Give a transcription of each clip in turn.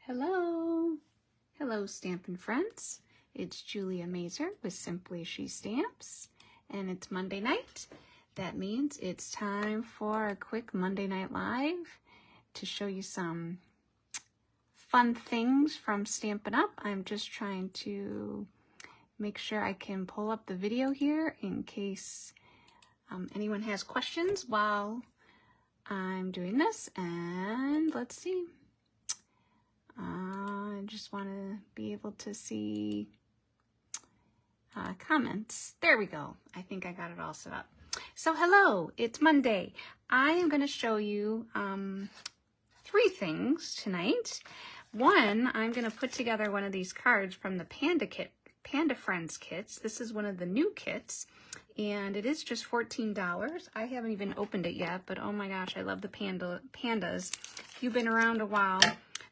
Hello, hello Stampin' Friends. It's Julia Mazur with Simply She Stamps, and it's Monday night. That means it's time for a quick Monday Night Live to show you some fun things from Stampin' Up. I'm just trying to make sure I can pull up the video here in case anyone has questions while I'm doing this. And let's see. I just want to be able to see comments. There we go. I think I got it all set up. So hello, it's Monday. I am going to show you 3 things tonight. One, I'm going to put together one of these cards from the Panda Friends kits. This is one of the new kits, and it is just $14. I haven't even opened it yet, but oh my gosh, I love the pandas. If you've been around a while,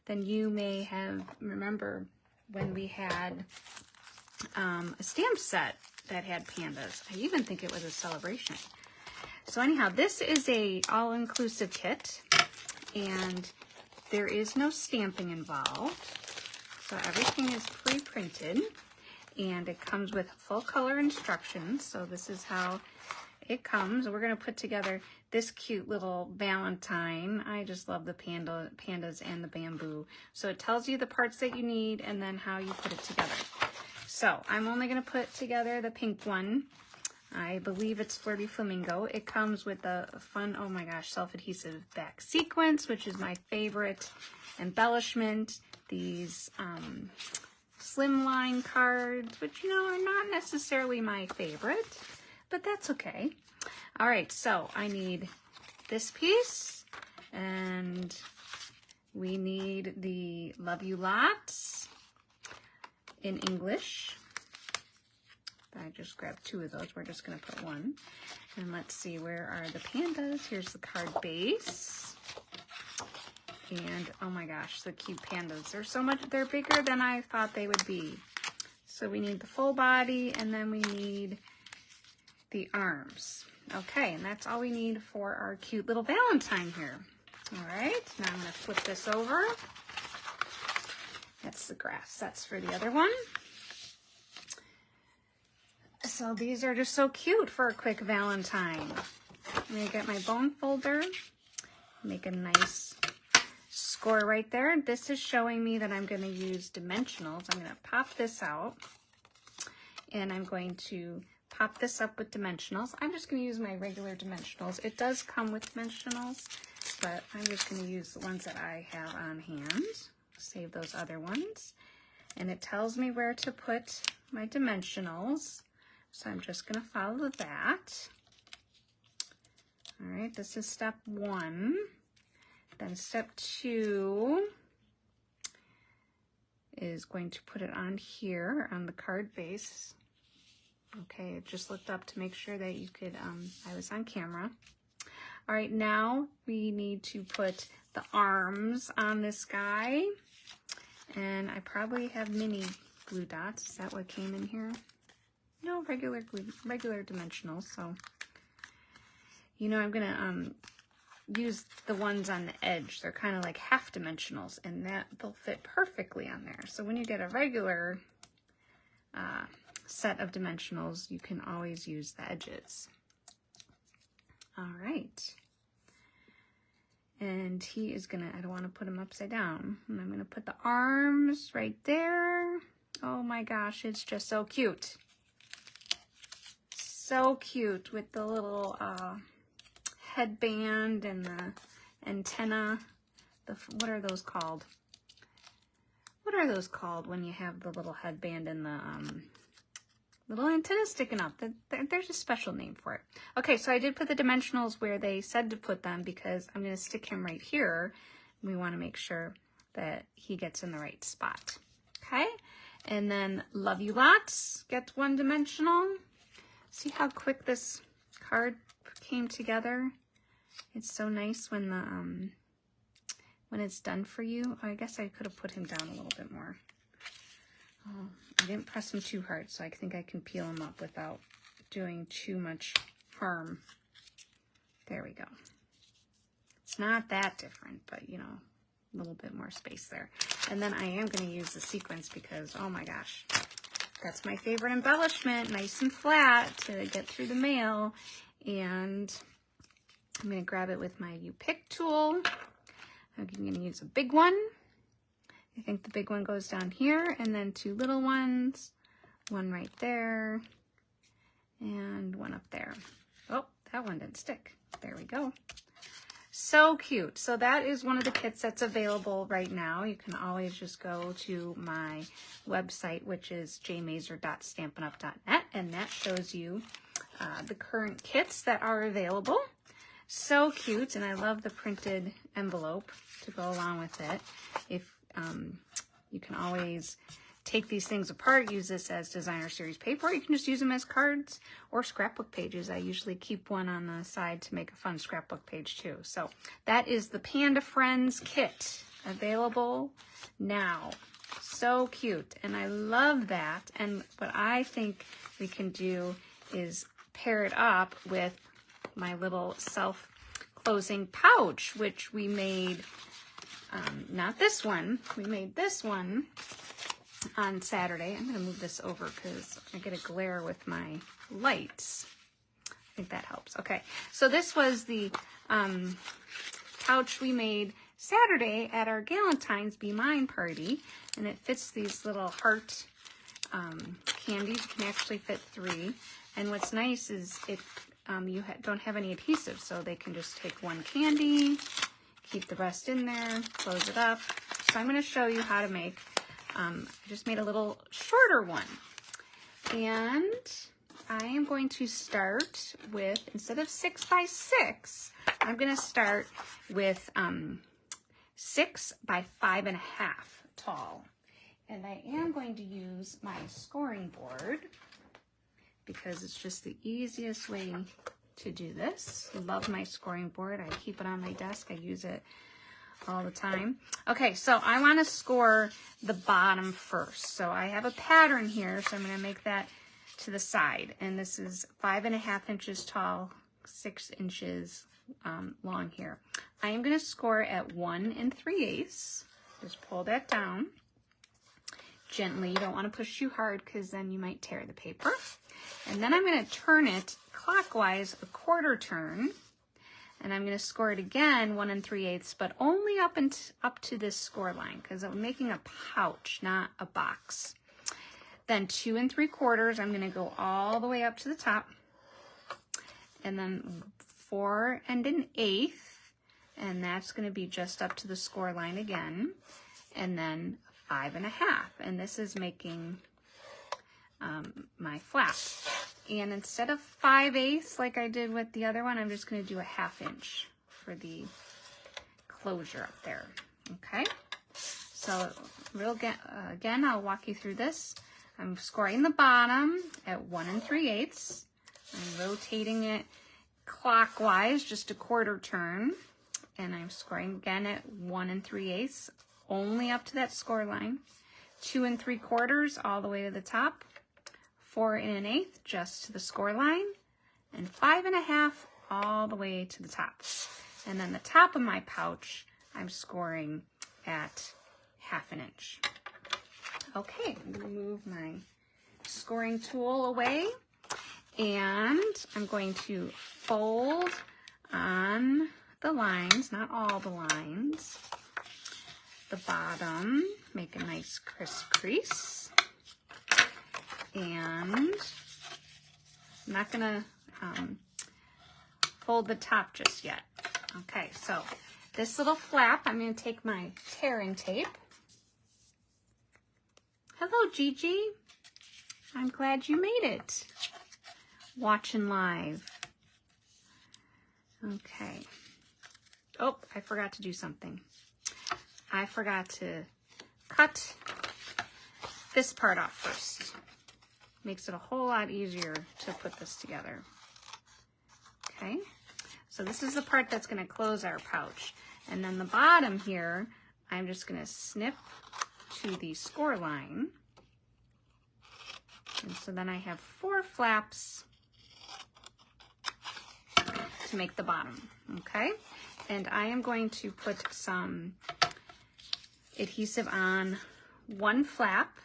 then you may have remember when we had a stamp set that had pandas. I even think it was a celebration. So anyhow, this is a all-inclusive kit, and there is no stamping involved. So everything is pre-printed, and it comes with full color instructions. So this is how it comes. We're going to put together this cute little valentine. I just love the pandas and the bamboo. So it tells you the parts that you need and then how you put it together. So I'm only going to put together the pink one. I believe it's Flirty Flamingo. It comes with a fun, oh my gosh, self-adhesive back sequence, which is my favorite embellishment. These slimline cards, which, you know, are not necessarily my favorite, but that's okay. All right, so I need this piece, and we need the Love You Lots in English. I just grabbed 2 of those. We're just going to put 1. And let's see, where are the pandas? Here's the card base. And oh my gosh, the cute pandas. They're bigger than I thought they would be. So we need the full body, and then we need the arms. Okay, and that's all we need for our cute little valentine here. All right, now I'm going to flip this over. That's the grass. That's for the other one. So these are just so cute for a quick valentine. I'm going to get my bone folder, make a nice score right there. This is showing me that I'm going to use dimensionals. I'm going to pop this out, and I'm going to pop this up with dimensionals. I'm just going to use my regular dimensionals. It does come with dimensionals, but I'm just going to use the ones that I have on hand. Save those other ones. And it tells me where to put my dimensionals. So I'm just going to follow that. All right, this is step 1. Then step 2 is going to put it on here on the card base. Okay, I just looked up to make sure that you could, I was on camera. All right, now we need to put the arms on this guy. And I probably have mini glue dots. Is that what came in here? No, regular dimensionals. So, you know, I'm gonna use the ones on the edge. They're kind of like half dimensionals, and that they'll fit perfectly on there. So when you get a regular set of dimensionals, you can always use the edges. All right. And he is gonna, I don't want to put him upside down. And I'm gonna put the arms right there. Oh my gosh, it's just so cute. So cute with the little headband and the antenna. What are those called? What are those called when you have the little headband and the little antenna sticking up? There's a special name for it. Okay, so I did put the dimensionals where they said to put them because I'm going to stick him right here. We want to make sure that he gets in the right spot. Okay, and then Love You Lots gets 1 dimensional. See how quick this card came together? It's so nice when the when it's done for you. I guess I could have put him down a little bit more. Oh, I didn't press him too hard, so I think I can peel him up without doing too much harm. There we go. It's not that different, but you know, a little bit more space there. And then I am going to use the sequins because, oh my gosh, that's my favorite embellishment, nice and flat to get through the mail. And I'm going to grab it with my U-Pick tool. I'm going to use a big one. I think the big one goes down here, and then 2 little ones, one right there, and one up there. Oh, that one didn't stick. There we go. So cute. So that is one of the kits that's available right now. You can always just go to my website, which is jmazur.stampinup.net, and that shows you the current kits that are available. So cute, and I love the printed envelope to go along with it. If you can always take these things apart, use this as designer series paper, or you can just use them as cards or scrapbook pages. I usually keep one on the side to make a fun scrapbook page too. So that is the Panda Friends Kit, available now. So cute, and I love that. And what I think we can do is pair it up with my little self-closing pouch, which we made, not this one, we made this one on Saturday. I'm going to move this over because I get a glare with my lights. I think that helps. Okay, so this was the pouch we made Saturday at our Galentine's Be Mine party, and it fits these little heart candies. You can actually fit 3, and what's nice is it you don't have any adhesive, so they can just take 1 candy, keep the rest in there, close it up. So I'm going to show you how to make, I just made a little shorter one. And I am going to start with, instead of 6 by 6, I'm going to start with 6 by 5.5 tall. And I am going to use my scoring board because it's just the easiest way to do this. I love my scoring board. I keep it on my desk. I use it all the time. Okay, so I want to score the bottom first. So I have a pattern here, so I'm going to make that to the side. And this is 5.5 inches tall, 6 inches long here. I am going to score at 1 3/8. Just pull that down gently. You don't want to push too hard because then you might tear the paper. And then I'm going to turn it clockwise a 1/4 turn. And I'm going to score it again 1 3/8, but only up to this score line because I'm making a pouch, not a box. Then 2 3/4, I'm going to go all the way up to the top. And then 4 1/8, and that's going to be just up to the score line again. And then 5.5, and this is making my flap. And instead of 5/8 like I did with the other one, I'm just going to do a 1/2 inch for the closure up there. Okay, so again, I'll walk you through this. I'm scoring the bottom at 1 3/8. I'm rotating it clockwise, just a 1/4 turn, and I'm scoring again at 1 3/8, only up to that score line. 2 3/4 all the way to the top. 4 1/8 just to the score line, and 5.5 all the way to the top. And then the top of my pouch, I'm scoring at 1/2 inch. Okay, I'm going to move my scoring tool away, and I'm going to fold on the lines, not all the lines, the bottom, make a nice crisp crease. And I'm not going to fold the top just yet. Okay, so this little flap, I'm going to take my tearing tape. Hello, Gigi. I'm glad you made it. Watching live. Okay. Oh, I forgot to do something. I forgot to cut this part off first. Makes it a whole lot easier to put this together. Okay, so this is the part that's going to close our pouch. And then the bottom here, I'm just going to snip to the score line. And so then I have 4 flaps to make the bottom. Okay, and I am going to put some adhesive on one flap.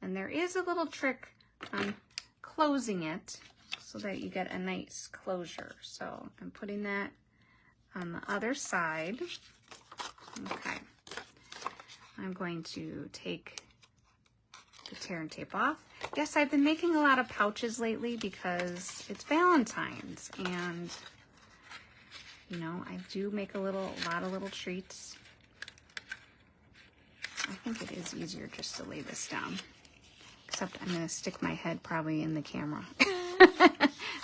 And there is a little trick on closing it so that you get a nice closure. So I'm putting that on the other side. Okay. I'm going to take the tear and tape off. Yes, I've been making a lot of pouches lately because it's Valentine's, and you know, I do make a lot of little treats. I think it is easier just to lay this down. Except I'm going to stick my head probably in the camera.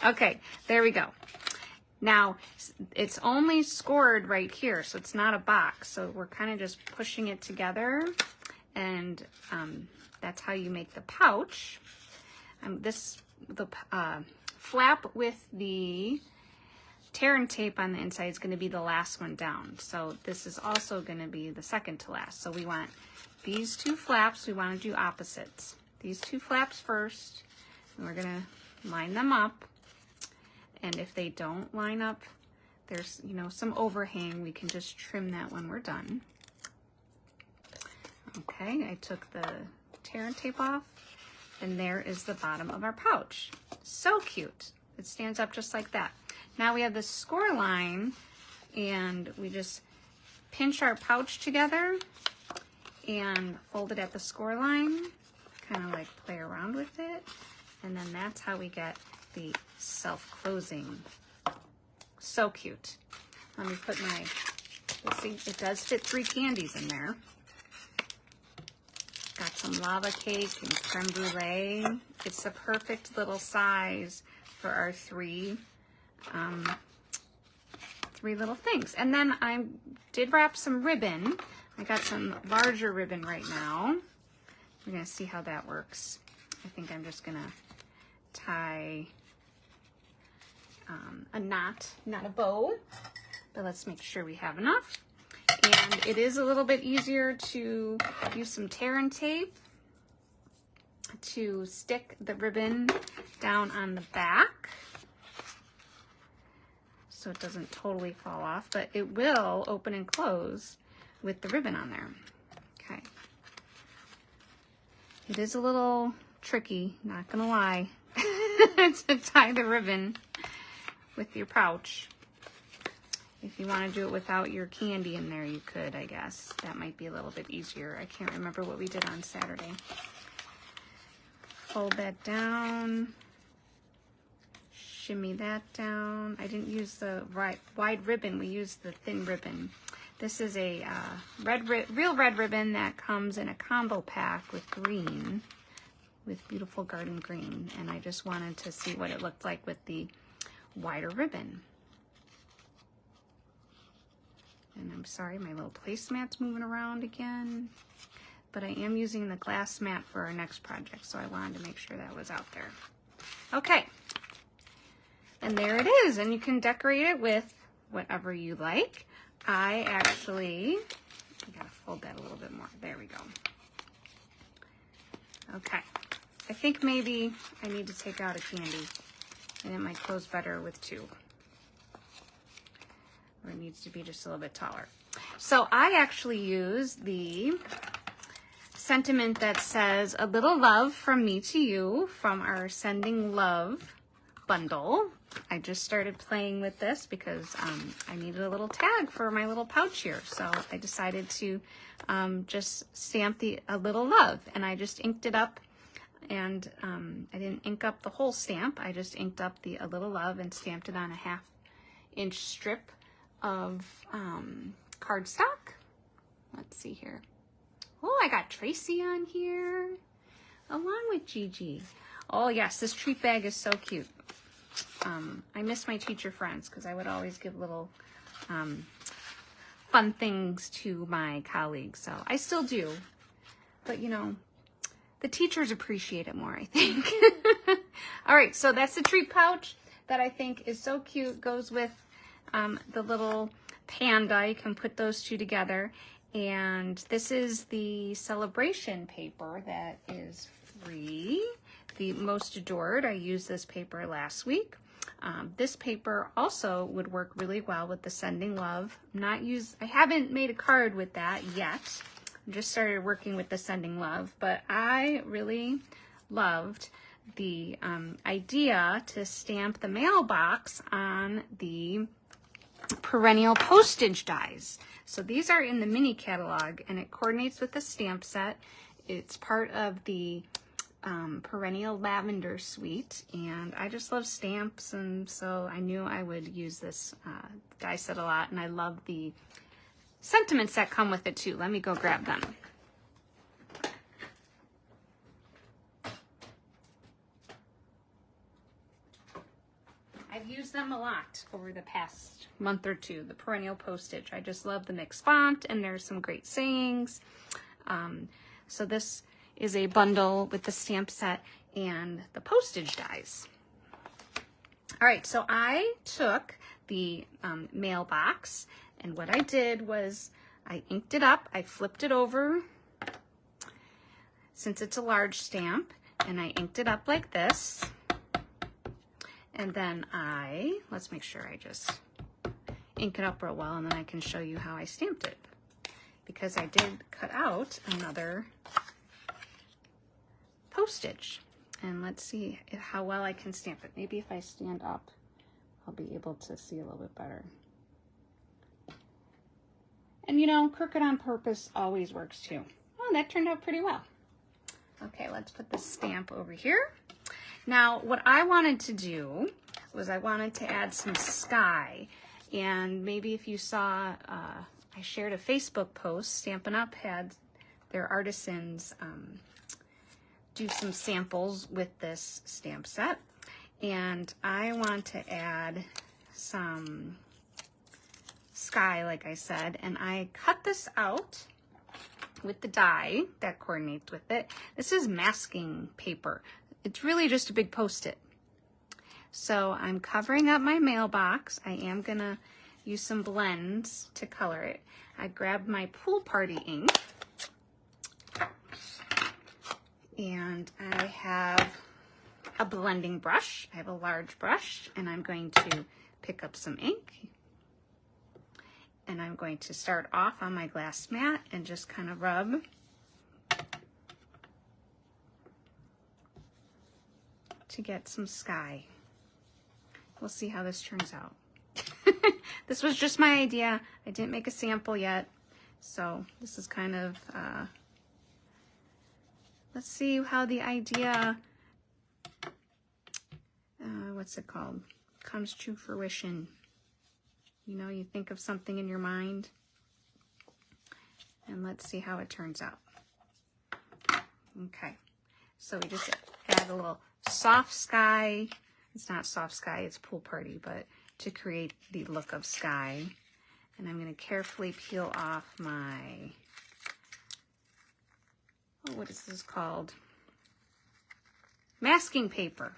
Okay, there we go. Now, it's only scored right here, so it's not a box. So we're kind of just pushing it together, and that's how you make the pouch. The flap with the tear and tape on the inside is going to be the last one down. So this is also going to be the second to last. So we want these two flaps, we want to do opposites. These two flaps first, and we're going to line them up. And if they don't line up, there's, you know, some overhang. We can just trim that when we're done. Okay, I took the tear and tape off, and there is the bottom of our pouch. So cute. It stands up just like that. Now we have the score line, and we just pinch our pouch together and fold it at the score line, kind of like play around with it, and then that's how we get the self-closing. So cute. Let me put my, let's see, it does fit 3 candies in there. Got some lava cake and creme brulee. It's the perfect little size for our three little things. And then I did wrap some ribbon. I got some larger ribbon right now. We're gonna see how that works. I think I'm just gonna tie a knot, not a bow, but let's make sure we have enough. And it is a little bit easier to use some tear and tape to stick the ribbon down on the back so it doesn't totally fall off, but it will open and close with the ribbon on there. Okay. It is a little tricky, not gonna lie, to tie the ribbon with your pouch. If you want to do it without your candy in there, you could, I guess. That might be a little bit easier. I can't remember what we did on Saturday. Fold that down. Shimmy that down. I didn't use the wide ribbon. We used the thin ribbon. This is a real red ribbon that comes in a combo pack with green, with beautiful garden green. And I just wanted to see what it looked like with the wider ribbon. And I'm sorry, my little placemat's moving around again, but I am using the glass mat for our next project, so I wanted to make sure that was out there. Okay, and there it is, and you can decorate it with whatever you like. I gotta fold that a little bit more. There we go. Okay, I think maybe I need to take out a candy, and it might close better with 2. Or it needs to be just a little bit taller. So I actually use the sentiment that says, "A little love from me to you," from our Sending Love bundle. I just started playing with this because I needed a little tag for my little pouch here. So I decided to just stamp a little love, and I just inked it up. And I didn't ink up the whole stamp. I just inked up the a little love and stamped it on a 1/2-inch strip of cardstock. Let's see here. Oh, I got Tracy on here along with Gigi. Oh yes, this treat bag is so cute. I miss my teacher friends because I would always give little fun things to my colleagues. So I still do, but you know, the teachers appreciate it more, I think. All right, so that's the treat pouch that I think is so cute. Goes with the little panda. You can put those two together. And this is the celebration paper that is free. The Most Adored. I used this paper last week. This paper also would work really well with the Sending Love. I haven't made a card with that yet. I just started working with the Sending Love, but I really loved the idea to stamp the mailbox on the Perennial postage dies. So these are in the mini catalog, and it coordinates with the stamp set. It's part of the Perennial Lavender Suite, and I just love stamps, and so I knew I would use this die set a lot, and I love the sentiments that come with it too. Let me go grab them. I've used them a lot over the past month or two, the Perennial Postage. I just love the mixed font, and there's some great sayings. So this is a bundle with the stamp set and the postage dies. All right, so I took the mailbox, and what I did was I inked it up, I flipped it over, since it's a large stamp, and I inked it up like this. And then let's make sure I just ink it up real well, and then I can show you how I stamped it. Because I did cut out another postage. And let's see how well I can stamp it. Maybe if I stand up, I'll be able to see a little bit better. And you know, crooked on purpose always works too. Oh, that turned out pretty well. Okay, let's put the stamp over here. Now, what I wanted to do was I wanted to add some sky. And maybe if you saw, I shared a Facebook post. Stampin' Up! Had their artisans do some samples with this stamp set. And I want to add some sky, like I said. And I cut this out with the die that coordinates with it. This is masking paper. It's really just a big Post-it. So I'm covering up my mailbox. I am gonna use some blends to color it. I grabbed my Pool Party ink, and I have a blending brush. I have a large brush, and I'm going to pick up some ink, and I'm going to start off on my glass mat and just kind of rub to get some sky. We'll see how this turns out. This was just my idea. I didn't make a sample yet, so this is kind of, let's see how the idea, what's it called, comes to fruition. You know, you think of something in your mind, and let's see how it turns out. Okay, so we just add a little soft sky. It's not soft sky, it's Pool Party, but to create the look of sky. And I'm going to carefully peel off my, what is this called? Masking paper.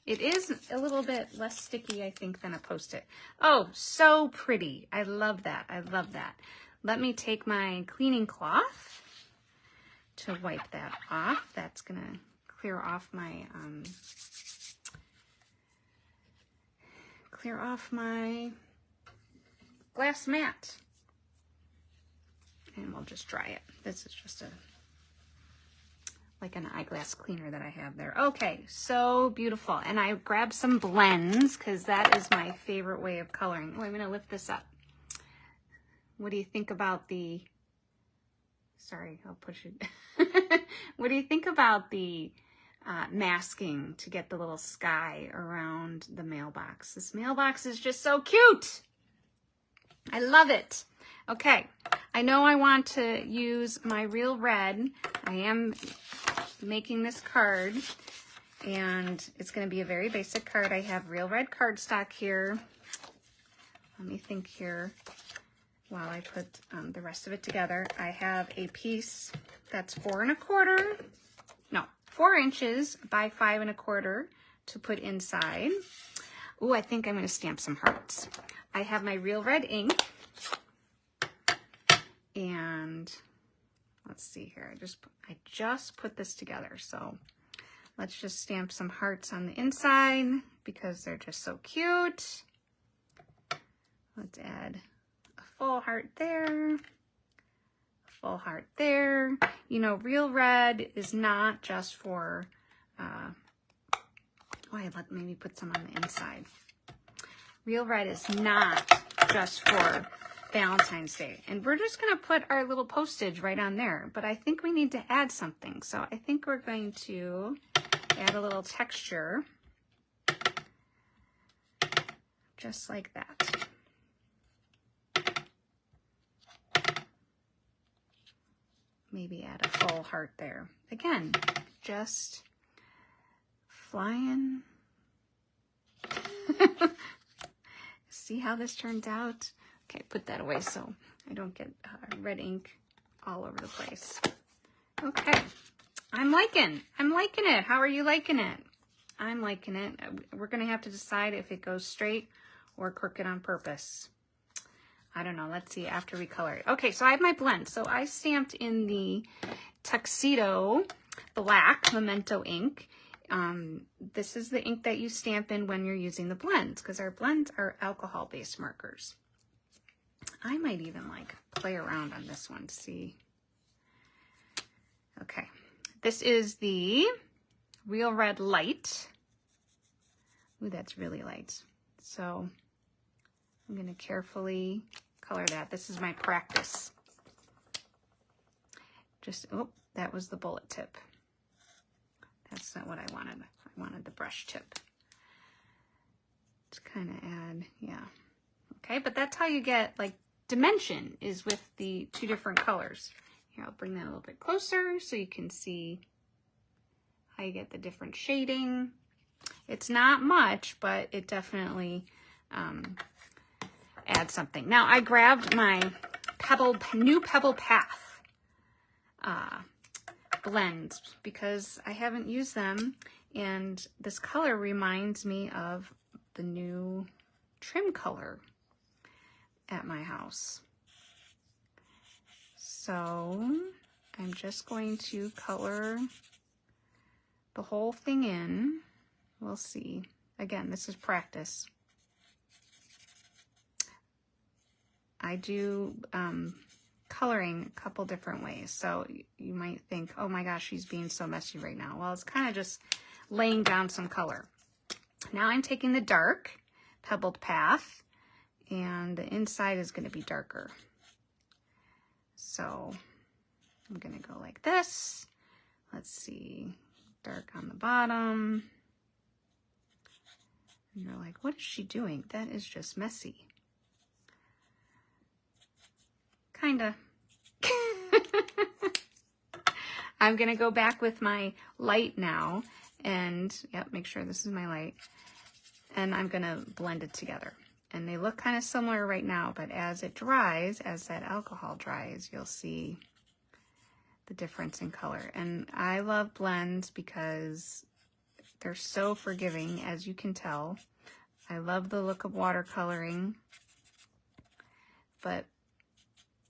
It is a little bit less sticky, I think, than a Post-it. Oh, so pretty. I love that. I love that. Let me take my cleaning cloth to wipe that off. That's going to clear off my glass mat, and we'll just dry it. This is just like an eyeglass cleaner that I have there. Okay, so beautiful. And I grabbed some blends because that is my favorite way of coloring. Oh, I'm going to lift this up. What do you think about the, sorry, I'll push it. What do you think about the masking to get the little sky around the mailbox? This mailbox is just so cute. I love it. Okay, I know I want to use my Real Red. I am making this card, and it's going to be a very basic card. I have Real Red cardstock here. Let me think here while I put the rest of it together. I have a piece that's 4 inches by 5 1/4 to put inside. Ooh, I think I'm going to stamp some hearts. I have my Real Red ink, and let's see here. I just put this together. So Let's just stamp some hearts on the inside because they're just so cute. Let's add a full heart there, a full heart there. You know, real red is not just for, let maybe put some on the inside. Real red is not just for Valentine's Day. And we're just gonna put our little postage right on there, but I think we need to add something. So I think we're going to add a little texture, just like that. Maybe add a full heart there. Again, just flying. See how this turns out? Okay, put that away so I don't get red ink all over the place. Okay, I'm liking it. How are you liking it? I'm liking it. We're gonna have to decide if it goes straight or crooked on purpose. I don't know, let's see after we color it. Okay, so I have my blend. So I stamped in the Tuxedo Black Memento ink. This is the ink that you stamp in when you're using the blends, because our blends are alcohol-based markers. I might even like play around on this one, see. Okay, this is the Real Red Light. Ooh, that's really light. So I'm gonna carefully color that. This is my practice. Just, oh, that was the bullet tip. That's not what I wanted. I wanted the brush tip. Just kind of add, yeah. Okay, but that's how you get like dimension, is with the two different colors. Here, I'll bring that a little bit closer so you can see how you get the different shading. It's not much, but it definitely adds something. Now I grabbed my new Pebble Path blends because I haven't used them, and this color reminds me of the new trim color at my house. So I'm just going to color the whole thing in. We'll see. Again, this is practice. I do coloring a couple different ways. So you might think, oh my gosh, she's being so messy right now. Well, it's kind of just laying down some color. Now I'm taking the dark Pebbled Path, and the inside is going to be darker. So I'm going to go like this. Let's see, dark on the bottom. And you're like, what is she doing? That is just messy. Kinda. I'm gonna go back with my light now and, yep, make sure this is my light. And I'm gonna blend it together. And they look kind of similar right now, but as it dries, as that alcohol dries, you'll see the difference in color. And I love blends because they're so forgiving, as you can tell. I love the look of watercoloring, but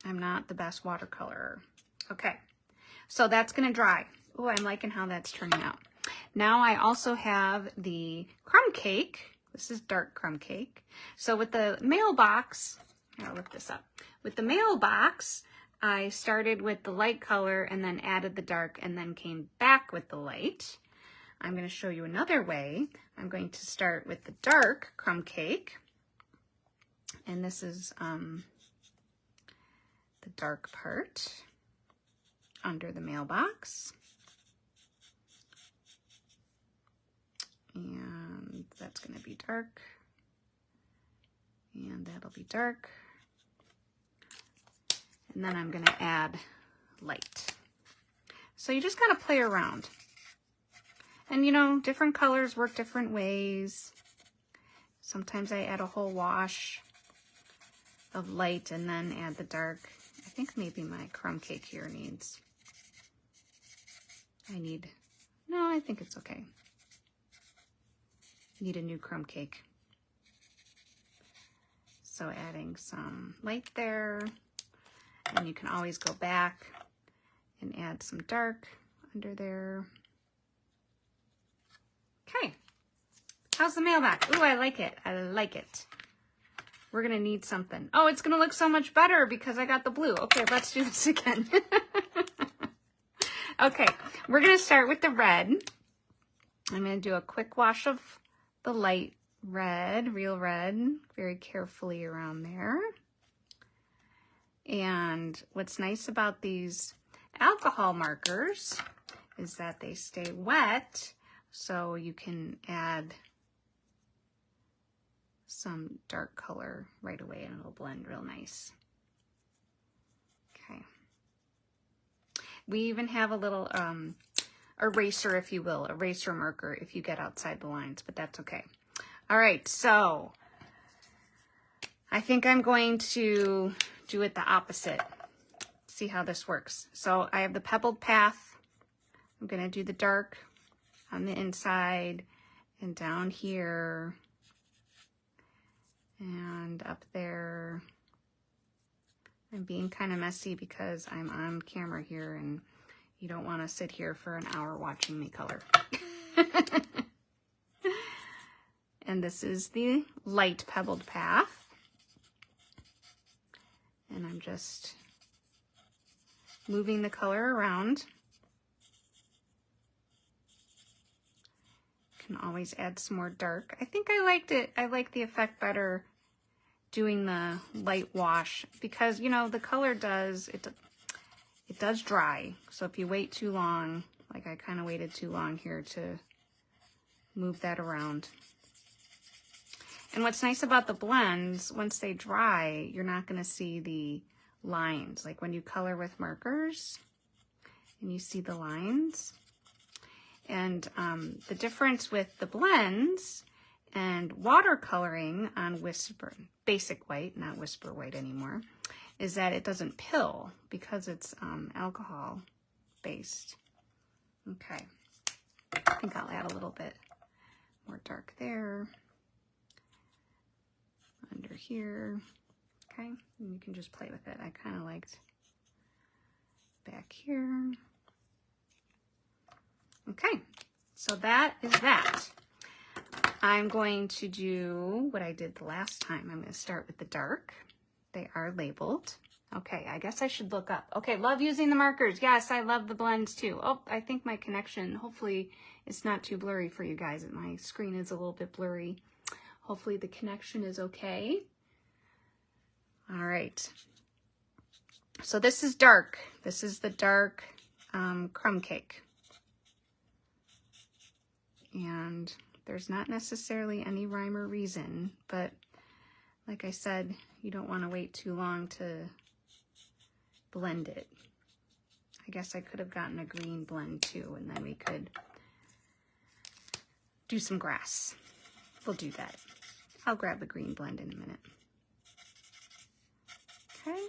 I'm not the best watercolorer. Okay, so that's gonna dry. Oh, I'm liking how that's turning out. Now I also have the crumb cake. This is dark crumb cake. So with the mailbox, I'll look this up. With the mailbox, I started with the light color and then added the dark and then came back with the light. I'm going to show you another way. I'm going to start with the dark crumb cake. And this is the dark part under the mailbox. And that's going to be dark. And that'll be dark. And then I'm going to add light. So you just got to play around. And you know, different colors work different ways. Sometimes I add a whole wash of light and then add the dark. I think maybe my crumb cake here needs, no, I think it's okay. Need a new crumb cake. So adding some light there, and you can always go back and add some dark under there. Okay. How's the mailbox? Ooh, I like it. I like it. We're going to need something. Oh, it's going to look so much better because I got the blue. Okay, let's do this again. Okay, we're going to start with the red. I'm going to do a quick wash of the light red, real red, very carefully around there. And what's nice about these alcohol markers is that they stay wet, so you can add some dark color right away and it'll blend real nice. Okay. We even have a little eraser, if you will, eraser marker if you get outside the lines, but that's okay. All right, so I think I'm going to do it the opposite. See how this works. So I have the pebbled path. I'm going to do the dark on the inside and down here and up there. I'm being kind of messy because I'm on camera here and you don't want to sit here for an hour watching me color. And this is the light pebbled path. And I'm just moving the color around. Can always add some more dark. I think I liked it. I like the effect better doing the light wash because, you know, the color does dry. So if you wait too long, like I kind of waited too long here to move that around. And what's nice about the blends, once they dry, you're not going to see the lines. Like when you color with markers and you see the lines. And the difference with the blends and watercoloring on Whisper, basic white, not Whisper white anymore, is that it doesn't pill because it's alcohol based. Okay, I think I'll add a little bit more dark there, under here. Okay, and you can just play with it. I kind of liked back here. Okay, so that is that. I'm going to do what I did the last time. I'm going to start with the dark. They are labeled. Okay, I guess I should look up. Okay, love using the markers. Yes, I love the blends too. Oh, I think my connection, hopefully it's not too blurry for you guys. My screen is a little bit blurry. Hopefully the connection is okay. All right. So this is dark. This is the dark crumb cake. And there's not necessarily any rhyme or reason, but like I said, you don't want to wait too long to blend it. I guess I could have gotten a green blend too, and then we could do some grass. We'll do that. I'll grab the green blend in a minute. Okay.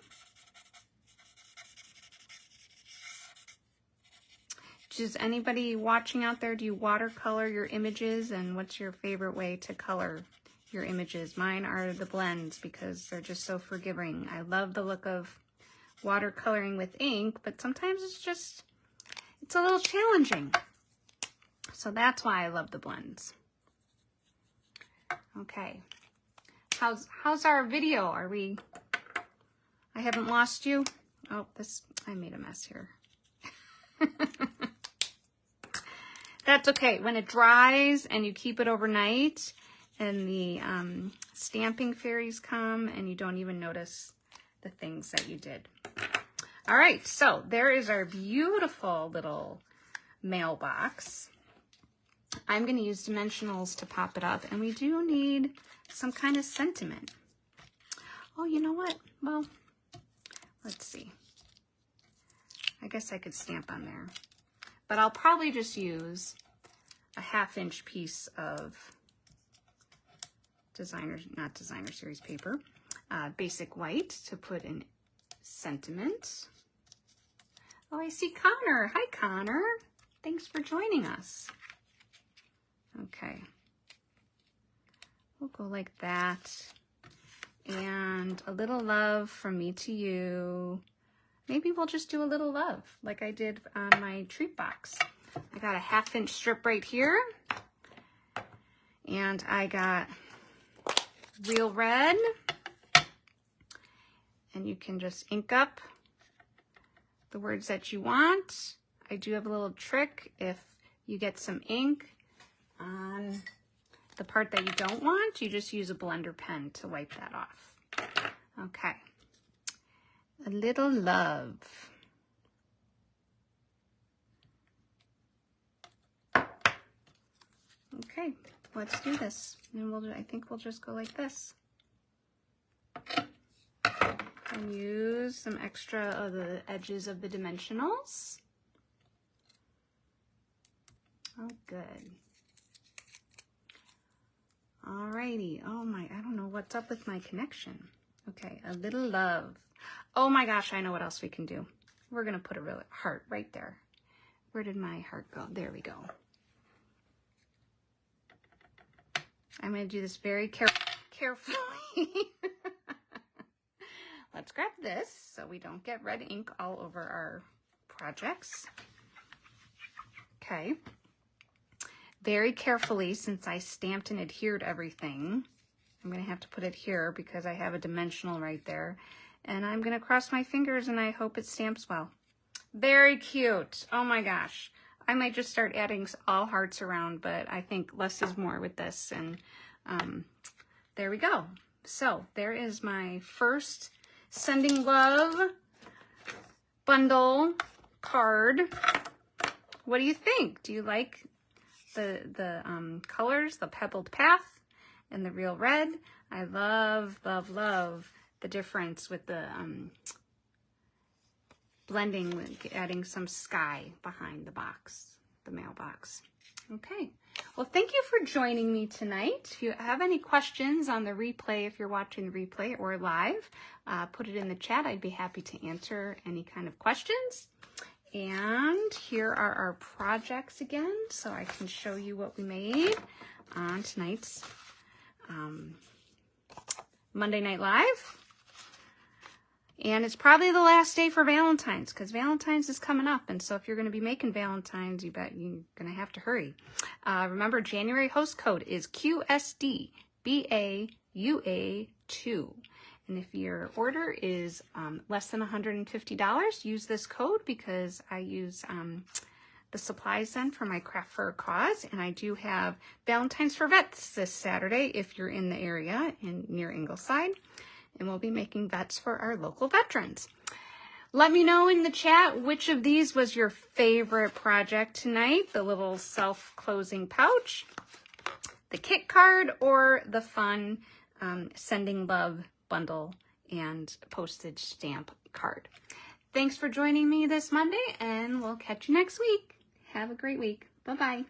Does anybody watching out there, do you watercolor your images, and what's your favorite way to color your images? Mine are the blends because they're just so forgiving. I love the look of watercoloring with ink, but sometimes it's a little challenging. So that's why I love the blends. Okay. How's our video? I haven't lost you? Oh, I made a mess here. That's okay. When it dries and you keep it overnight and the stamping fairies come and you don't even notice the things that you did. All right, so there is our beautiful little mailbox. I'm going to use dimensionals to pop it up, and we do need some kind of sentiment. Oh, you know what? Well, let's see. I guess I could stamp on there. But I'll probably just use a 1/2-inch piece of not designer series paper, basic white to put in sentiment. Oh, I see Connor. Hi, Connor. Thanks for joining us. Okay. We'll go like that. And a little love from me to you. Maybe we'll just do a little love like I did on my treat box. I got a 1/2-inch strip right here. And I got real red. And you can just ink up the words that you want. I do have a little trick. If you get some ink on the part that you don't want, you just use a blender pen to wipe that off. Okay. A little love. Okay, let's do this. And I think we'll just go like this. And use some extra of the edges of the dimensionals. Oh, good. Alrighty. Oh my, I don't know what's up with my connection. Okay, a little love. Oh my gosh, I know what else we can do. We're gonna put a real heart right there. Where did my heart go? There we go. I'm gonna do this very carefully. Let's grab this so we don't get red ink all over our projects. Okay. Very carefully, since I stamped and adhered everything, I'm going to have to put it here because I have a dimensional right there. And I'm going to cross my fingers and I hope it stamps well. Very cute. Oh my gosh. I might just start adding all hearts around, but I think less is more with this. And there we go. So there is my first Sending Love bundle card. What do you think? Do you like the colors, the Pebbled Path and the real red? I love, love, love the difference with the blending, adding some sky behind the box, the mailbox. Okay. Well, thank you for joining me tonight. If you have any questions on the replay, if you're watching the replay or live, put it in the chat. I'd be happy to answer any kind of questions. And here are our projects again, so I can show you what we made on tonight's Monday Night Live. And it's probably the last day for Valentine's, because Valentine's is coming up. And so if you're going to be making Valentine's, you bet you're going to have to hurry. Remember, January host code is QSDBAUA2. And if your order is less than $150, use this code, because I use the supplies then for my Craft for a Cause. And I do have Valentine's for Vets this Saturday if you're in the area near Ingleside. And we'll be making vets for our local veterans. Let me know in the chat which of these was your favorite project tonight. The little self-closing pouch, the kit card, or the fun Sending Love bundle and postage stamp card. Thanks for joining me this Monday, and we'll catch you next week. Have a great week. Bye-bye.